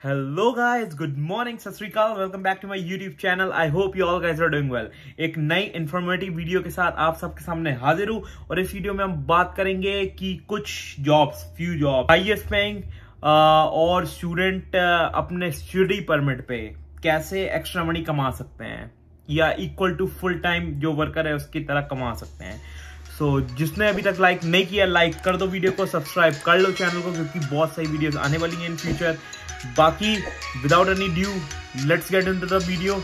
Hello guys, good morning, Sat Shri Akal, welcome back to my YouTube channel. I hope you all guys are doing well. एक नई informative video के साथ आप सबके सामने हाजिर हूं और इस वीडियो में हम बात करेंगे कि कुछ फ्यू जॉब हाईएस्ट पेइंग और स्टूडेंट अपने स्टडी परमिट पे कैसे एक्स्ट्रा मनी कमा सकते हैं या इक्वल टू फुल टाइम जो वर्कर है उसकी तरह कमा सकते हैं। जिसने अभी तक लाइक नहीं किया, लाइक कर दो वीडियो को, सब्सक्राइब कर लो चैनल को, क्योंकि बहुत सारी वीडियोस आने वाली हैं इन फ्यूचर। बाकी without any due let's get into the video.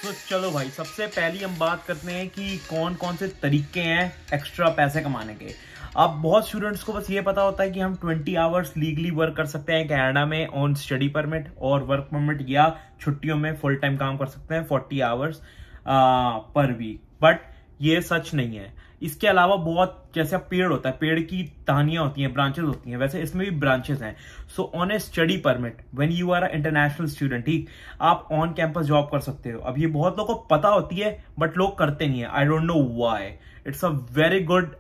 तो चलो भाई, सबसे पहली हम बात करते हैं कि कौन कौन से तरीके हैं एक्स्ट्रा पैसे कमाने के। अब बहुत स्टूडेंट्स को बस ये पता होता है कि हम 20 आवर्स लीगली वर्क कर सकते हैं कनाडा में ऑन स्टडी परमिट और वर्क परमिट, या छुट्टियों में फुल टाइम काम कर सकते हैं 40 आवर्स पर वीक। बट ये सच नहीं है। इसके अलावा बहुत, जैसे पेड़ होता है, पेड़ की टहनियां होती हैं, ब्रांचेस होती हैं, वैसे इसमें भी ब्रांचेस हैं। So on a study permit when you are a international student, ठीक, आप ऑन कैंपस जॉब कर सकते हो। अब ये बहुत लोगों को पता होती है बट लोग करते नहीं है। I don't know why. It's a very good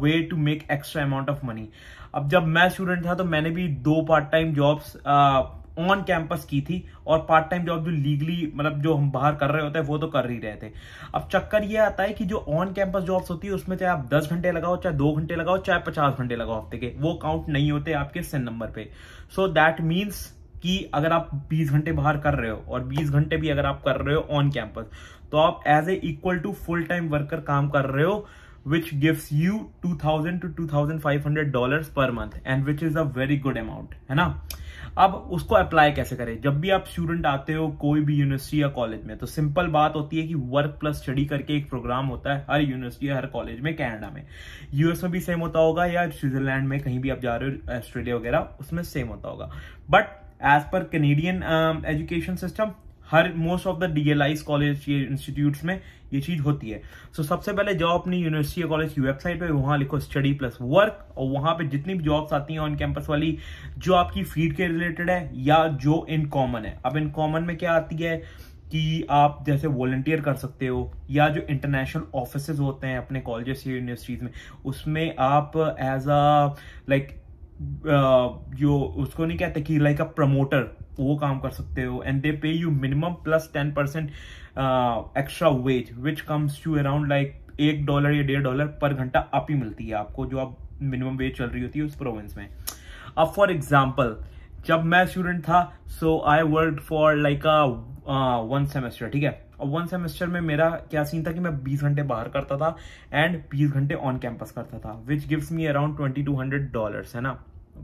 way to make extra amount of money. अब जब मैं स्टूडेंट था तो मैंने भी 2 part time jobs on campus की थी, और पार्ट टाइम जॉब जो लीगली, मतलब जो हम बाहर कर रहे होते हैं वो तो कर ही रहे थे। अब चक्कर ये आता है कि जो ऑन कैंपस जॉब्स होती है उसमें चाहे आप 10 घंटे लगाओ, चाहे 2 घंटे लगाओ, चाहे 50 घंटे लगाओ हफ्ते के, वो काउंट नहीं होते आपके सिन नंबर पे। सो दैट मीन्स कि अगर आप 20 घंटे बाहर कर रहे हो और 20 घंटे भी अगर आप कर रहे हो ऑन कैंपस, तो आप as a equal to full time worker काम कर रहे हो, which gives you $2,000 to $2,500 per month and which is a very good amount, है ना। अब उसको अप्लाई कैसे करें? जब भी आप स्टूडेंट आते हो कोई भी यूनिवर्सिटी या कॉलेज में, तो सिंपल बात होती है कि वर्क प्लस स्टडी करके एक प्रोग्राम होता है हर यूनिवर्सिटी हर कॉलेज में, कनाडा में, यूएस में भी सेम होता होगा, या स्विट्जरलैंड में कहीं भी आप जा रहे हो, ऑस्ट्रेलिया वगैरह, उसमें सेम होता होगा। But as per Canadian education system, हर most of the DLIs college institutes में ये चीज होती है। सो सबसे पहले जाओ अपनी यूनिवर्सिटी या कॉलेज की वेबसाइट पे, वहां लिखो स्टडी प्लस वर्क, और वहां पे जितनी भी जॉब्स आती हैं ऑन कैंपस वाली, जो आपकी फील्ड के रिलेटेड है या जो इन कॉमन है। अब इन कॉमन में क्या आती है कि आप जैसे वॉलंटियर कर सकते हो, या जो इंटरनेशनल ऑफिसेज होते हैं अपने कॉलेजेस या यूनिवर्सिटीज में, उसमें आप एज अ लाइक जो उसको नहीं कहते कि लाइक अ प्रमोटर, वो काम कर सकते हो। And they pay you minimum plus 10% extra wage which comes to around like $1 या $1.5 पर घंटा आप ही मिलती है आपको, जो आप मिनिमम वेज चल रही होती है उस प्रोविंस में। अब फॉर एग्जाम्पल, जब मैं स्टूडेंट था, so I work for like a 1 semester, ठीक है। और 1 सेमेस्टर में मेरा क्या सीन था कि मैं 20 घंटे बाहर करता था एंड 20 घंटे ऑन कैंपस करता था, विच गिव्स मी अराउंड $2,200, है ना,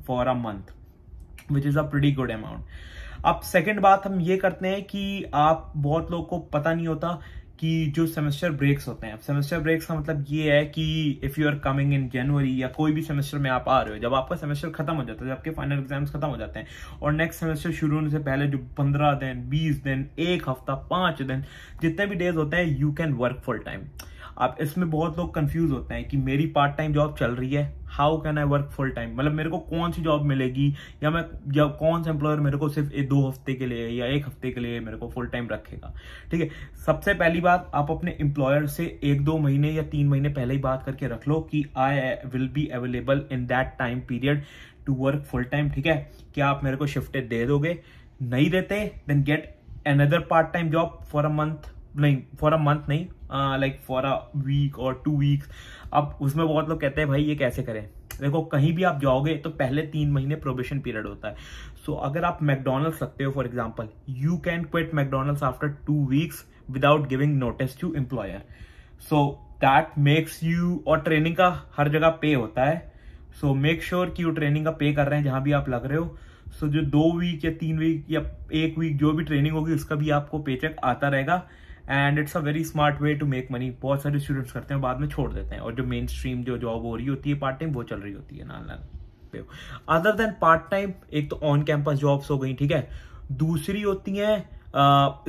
for a month, which is a pretty good amount. अब सेकंड बात हम ये करते हैं कि आप, बहुत लोगों को पता नहीं होता कि जो सेमेस्टर ब्रेक्स होते हैं। सेमेस्टर ब्रेक्स का मतलब ये है कि if you are coming in January, या कोई भी सेमेस्टर में आप आ रहे हो, जब आपका सेमेस्टर खत्म हो जाता है, जब आपके फाइनल एग्जाम्स खत्म हो जाते हैं, और नेक्स्ट सेमेस्टर शुरू होने से पहले जो 15 दिन, 20 दिन, 1 हफ्ता, 5 दिन, जितने भी डेज होते हैं, you can work full time. अब इसमें बहुत लोग कंफ्यूज होते हैं कि मेरी पार्ट टाइम जॉब चल रही है, how can I work full time, मतलब मेरे को कौन सी जॉब मिलेगी, या कौन सा एम्प्लॉयर मेरे को सिर्फ 2 हफ्ते के लिए या 1 हफ्ते के लिए मेरे को फुल टाइम रखेगा, ठीक है। सबसे पहली बात, आप अपने एम्प्लॉयर से 1-2 महीने या 3 महीने पहले ही बात करके रख लो कि I will be available in that time period to work full time, ठीक है। क्या आप मेरे को शिफ्टें दे दोगे? नहीं देते, then get another part time job for a month नहीं, लाइक फॉर अ वीक और 2 वीक्स। अब उसमें बहुत लोग कहते हैं भाई ये कैसे करें? देखो, कहीं भी आप जाओगे तो पहले 3 महीने प्रोबेशन पीरियड होता है। सो अगर आप मैकडोनल्ड्स लगते हो for example, you can quit McDonald's after 2 weeks without giving notice to employer. So that makes you, और ट्रेनिंग का हर जगह पे होता है, सो मेक श्योर कि वो ट्रेनिंग का पे कर रहे हैं जहां भी आप लग रहे हो। सो जो 2 वीक या 3 वीक या 1 वीक जो भी ट्रेनिंग होगी, उसका भी आपको पे चेक आता रहेगा। And it's a very smart way to make money. बहुत सारे स्टूडेंट्स करते हैं, बाद में छोड़ देते हैं, और जो मेन स्ट्रीम जो जॉब हो रही होती है पार्ट टाइम, वो चल रही होती है नाल पे। अदर देन पार्ट टाइम, एक तो ऑन कैंपस जॉब्स हो गई, ठीक है। दूसरी होती है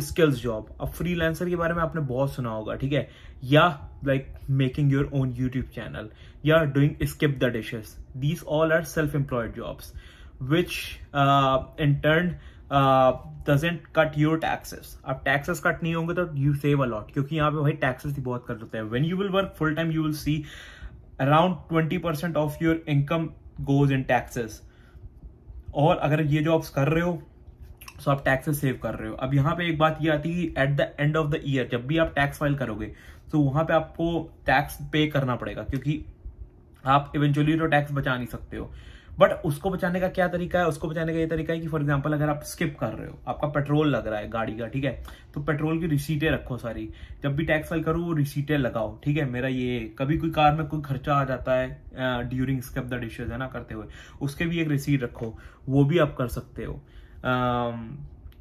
स्किल्स जॉब। अब फ्रीलांसर के बारे में आपने बहुत सुना होगा, ठीक है, या like making your own YouTube channel, या doing skip the dishes. These all are self employed jobs which in turn doesn't cut your taxes. अब taxes कट नहीं होंगे तो you save a lot, क्योंकि यहाँ पे भाई taxes ही बहुत कट होते हैं। When you will work full time, you will see around 20% of your income goes in taxes. और अगर ये जॉब्स कर रहे हो तो आप टैक्सेस सेव कर रहे हो। अब यहाँ पे एक बात ये आती है कि at the end of the year जब भी आप टैक्स फाइल करोगे तो वहां पे आपको टैक्स पे करना पड़ेगा, क्योंकि आप इवेंचुअली तो टैक्स बचा नहीं सकते हो। बट उसको बचाने का क्या तरीका है? उसको बचाने का ये तरीका है कि फॉर एग्जांपल अगर आप स्किप कर रहे हो, आपका पेट्रोल लग रहा है गाड़ी का, ठीक है, तो पेट्रोल की रिसीटें रखो सारी। जब भी टैक्स फाइल करो वो रिसीटें लगाओ, ठीक है। मेरा ये कभी कोई कार में कोई खर्चा आ जाता है ड्यूरिंग स्किप द डिशेज, है ना, करते हुए, उसके भी एक रिसीट रखो, वो भी आप कर सकते हो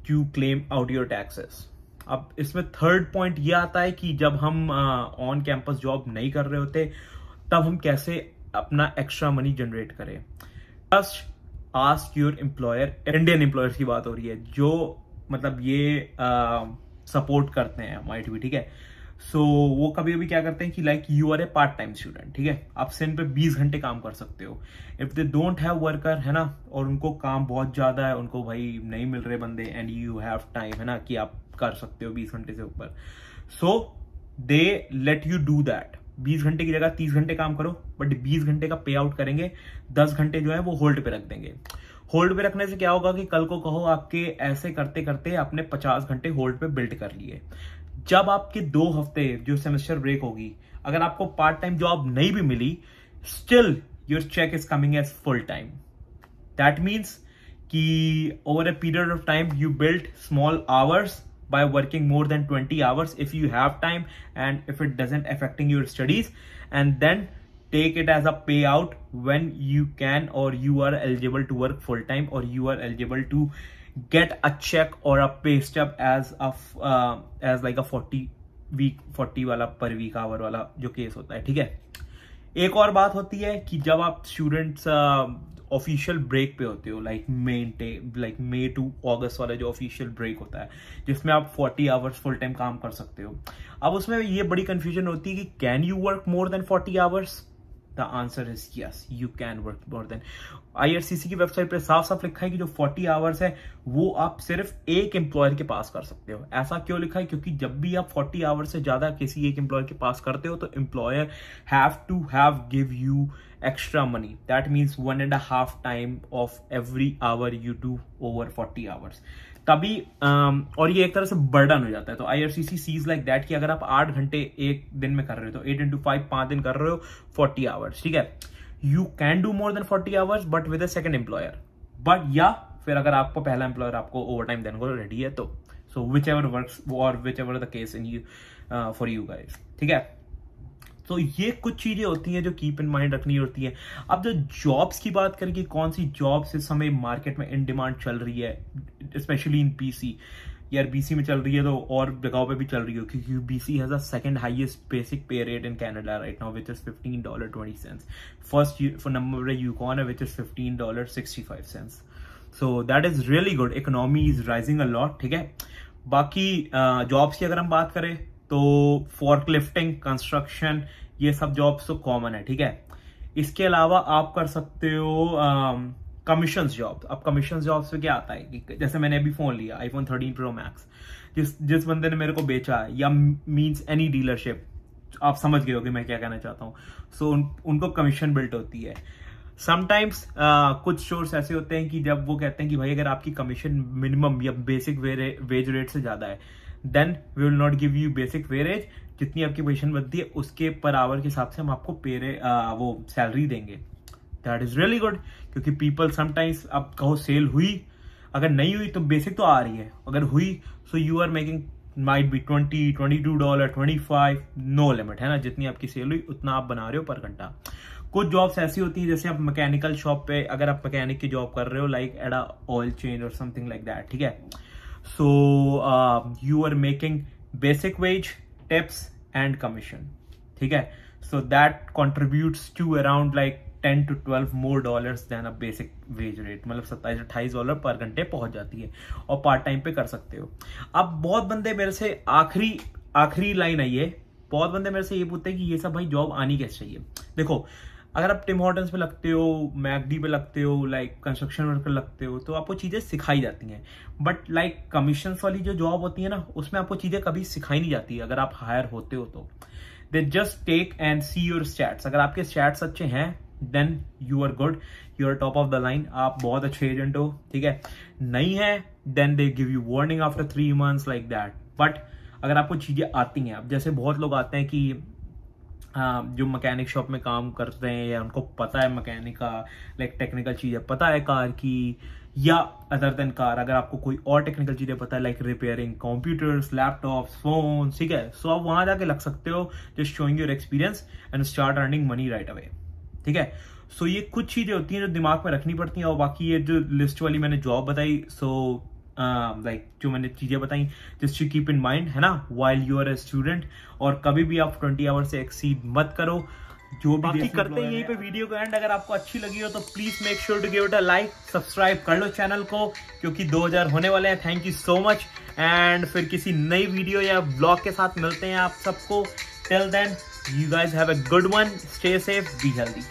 to claim out your taxes. अब इसमें थर्ड पॉइंट ये आता है कि जब हम ऑन कैंपस जॉब नहीं कर रहे होते तब हम कैसे अपना एक्स्ट्रा मनी जनरेट करें। Just ask your employer, Indian employers की बात हो रही है जो मतलब ये सपोर्ट करते हैं माइट भी, ठीक है। सो वो कभी कभी क्या करते हैं कि like you are a part time student, ठीक है, आप सिन पे 20 घंटे काम कर सकते हो। If they don't have worker, है ना, और उनको काम बहुत ज्यादा है, उनको भाई नहीं मिल रहे बंदे, एंड यू हैव टाइम, है ना, कि आप कर सकते हो 20 घंटे से ऊपर, सो दे लेट यू डू दैट। 20 घंटे की जगह 30 घंटे काम करो, बट 20 घंटे का पे आउट करेंगे, 10 घंटे जो है वो होल्ड पे रख देंगे। होल्ड पे रखने से क्या होगा कि कल को कहो आपके ऐसे करते करते आपने 50 घंटे होल्ड पे बिल्ड कर लिए। जब आपके 2 हफ्ते जो सेमेस्टर ब्रेक होगी, अगर आपको पार्ट टाइम जॉब नहीं भी मिली, still your check is coming as full time. That means कि over a period of time you build small hours by working more than 20 hours if you have time and if it doesn't affecting your studies, and then take it as a payout when you can or you are eligible to work full time or you are eligible to get a check or a pay stub as like a 40 वाला per week hour वाला जो case होता है, ठीक है। एक और बात होती है कि जब आप स्टूडेंट्स ऑफिशियल ब्रेक पे होते हो, लाइक मई टू अगस्त वाला जो ऑफिशियल ब्रेक होता है जिसमें आप 40 आवर्स फुल टाइम काम कर सकते हो। अब उसमें ये बड़ी कंफ्यूजन होती है कि can you work more than 40 hours? The answer is yes, you can work more than. IRCC की वेबसाइट पे साफ साफ लिखा है कि जो 40 आवर्स है वो आप सिर्फ एक एम्प्लॉयर के पास कर सकते हो। ऐसा क्यों लिखा है? क्योंकि जब भी आप 40 आवर्स से ज्यादा किसी एक एम्प्लॉयर के पास करते हो तो employer have to have give you extra money. That means 1.5 time of every hour you do over 40 hours. तभी और ये एक तरह से बर्डन हो जाता है। तो IRCC sees like that कि अगर आप 8 घंटे एक दिन में कर रहे हो तो 8 into 5 5 दिन कर रहे हो 40 hours, ठीक है। You can do more than 40 hours but with a second employer. But या फिर अगर आपको पहला एम्प्लॉयर आपको ओवर टाइम देने को रेडी है तो so whichever works or whichever the case in you for you guys, ठीक है। तो ये कुछ चीजें होती हैं जो कीप इन माइंड रखनी होती है। अब जो जॉब्स की बात करें कि कौन सी जॉब्स इस समय मार्केट में इन डिमांड चल रही है, स्पेशली इन BC, यार BC में चल रही है तो और जगहों पे भी चल रही है, क्योंकि BC has a second highest basic pay rate in Canada right now which is $15.20। First number Yukon है which is $15.65। So that is really good. Economy is rising a lot, ठीक है। बाकी जॉब्स की अगर हम बात करें तो फॉर्कलिफ्टिंग, कंस्ट्रक्शन, ये सब जॉब्स तो कॉमन है, ठीक है। इसके अलावा आप कर सकते हो कमीशन जॉब। अब कमीशन जॉब्स में क्या आता है कि जैसे मैंने अभी फोन लिया iPhone 13 Pro Max, जिस बंदे ने मेरे को बेचा, या मींस एनी डीलरशिप, आप समझ गए हो कि मैं क्या कहना चाहता हूँ। सो उनको कमीशन बिल्ट होती है। समटाइम्स कुछ स्टोर्स ऐसे होते हैं कि जब वो कहते हैं कि भाई अगर आपकी कमीशन मिनिमम या बेसिक वेज रेट से ज्यादा है then we will not give you basic wages, जितनी आपकी पोजीशन बनती है उसके पर आवर के हिसाब से हम आपको वो सैलरी देंगे। दैट इज रियली गुड, क्योंकि पीपल समटाइम्स, अब कहो सेल हुई, अगर नहीं हुई तो बेसिक तो आ रही है, अगर हुई so you are making might be $20, $22, $25, no limit, है ना, जितनी आपकी सेल हुई उतना आप बना रहे हो पर घंटा। कुछ जॉब्स ऐसी होती है जैसे आप मैकेनिकल शॉप पे, अगर आप मैकेनिक की जॉब कर रहे हो like at a oil change और समथिंग लाइक दैट, ठीक है। So you are making basic wage, tips and commission, ठीक है। So that contributes to around like $10 to $12 more than a basic wage rate, मतलब $27-28 पर घंटे पहुंच जाती है और पार्ट टाइम पे कर सकते हो। अब बहुत बंदे मेरे से आखिरी लाइन आई है, बहुत बंदे मेरे से ये पूछते हैं कि ये सब भाई जॉब आनी कैसे चाहिए। देखो, अगर आप टिम हॉर्टन्स पे लगते हो, मैकडी पे लगते हो, लाइक कंस्ट्रक्शन वर्कर लगते हो, तो आपको चीजें सिखाई जाती हैं। बट लाइक कमीशन वाली जो जॉब होती है ना, उसमें आपको चीजें कभी सिखाई नहीं जाती अगर आप हायर होते हो तो। They just take and see your stats. अगर आपके स्टैट्स अच्छे हैं then you are good, you are top of the line, आप बहुत अच्छे एजेंट हो, ठीक है। नहीं है then they give you warning after 3 months like that. But अगर आपको चीजें आती हैं, अब जैसे बहुत लोग आते हैं कि जो मैकेनिक शॉप में काम करते हैं या उनको पता है मैकेनिक का लाइक टेक्निकल चीजें पता है कार की, या अदर देन कार अगर आपको कोई और टेक्निकल चीजें पता है like repairing computers, laptops, phone, ठीक है, सो आप वहां जाके लग सकते हो, just showing your experience and start earning money right away, ठीक है। सो ये कुछ चीजें होती हैं जो दिमाग में रखनी पड़ती हैं, और बाकी ये जो लिस्ट वाली मैंने जॉब बताई, सो लाइक जो मैंने चीजें बताई just you keep in mind, है ना, while you are a student. और कभी भी आप 20 आवर से एक्सीड मत करो। जो भी बाकी करते हैं यहीं पे वीडियो को एंड। अगर आपको अच्छी लगी हो तो please make sure to give it a like, subscribe कर लो चैनल को, क्योंकि 2000 होने वाले हैं। Thank you so much, and फिर किसी नई वीडियो या ब्लॉग के साथ मिलते हैं आप सबको। Till then you guys have a good one, stay safe, be healthy.